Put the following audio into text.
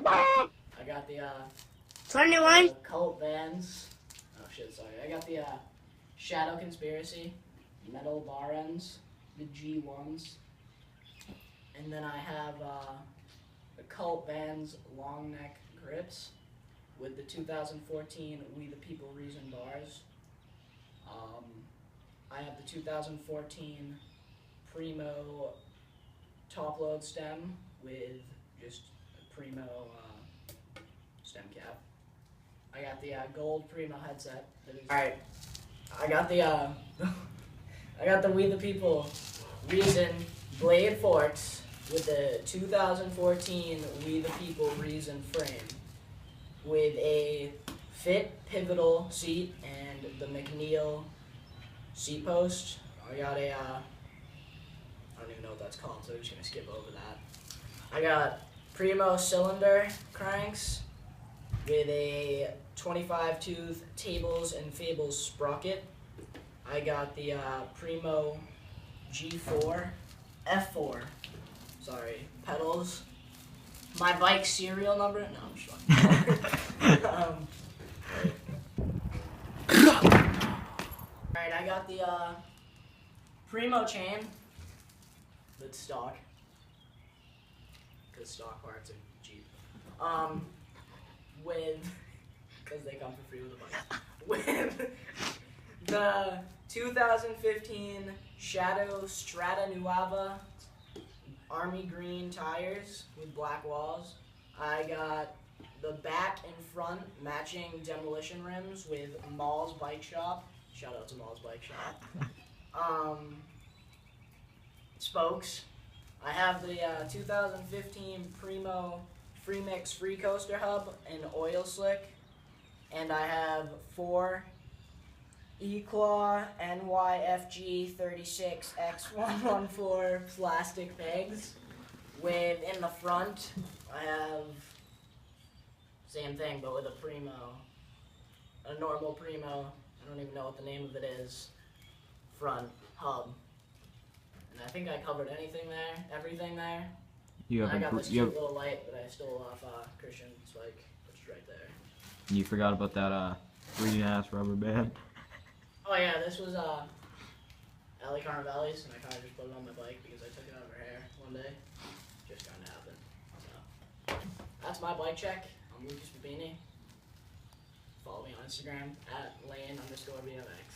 I got the 21. Cult Vans. Oh shit, sorry. I got the Shadow Conspiracy, Metal Bar Ends, the G1s, and then I have the Cult Vans long neck grips with the 2014 We the People Reason bars. I have the 2014 Primo top load stem with just a Primo stem cap. I got the gold Primo headset. Alright, I got the I got the We the People Reason blade forks with the 2014 We the People Reason frame with a fit pivotal seat and the McNeil seat post. I got a I don't even know what that's called, so I'm just gonna skip over that. I got Primo cylinder cranks with a 25 tooth Tables and Fables sprocket. I got the Primo G4, F4, sorry, pedals. My bike serial number? No, I'm just fucking. Alright, I got the Primo chain that's stock, because stock parts are cheap. Because they come for free with a bike. With the 2015 Shadow Strata Nuava Army Green tires with black walls. I got the back and front matching demolition rims with Mall's Bike Shop. Shout out to Mall's Bike Shop. Spokes. I have the 2015 Primo Freemix Free Coaster Hub and oil slick. And I have 4 E-Claw NYFG 36X114 plastic pegs. With, in the front, I have same thing, but with a Primo. A normal Primo. I don't even know what the name of it is. Front hub. And I think I covered everything there. I got this cute little light that I stole off Christian Spike, which is right there. You forgot about that green ass rubber band. Oh yeah, this was Ellie Carnavelli's, and I kind of just put it on my bike because I took it out of her hair one day. Just kind of happened. So that's my bike check. I'm Lucas Babini. Follow me on Instagram at lane_BMX.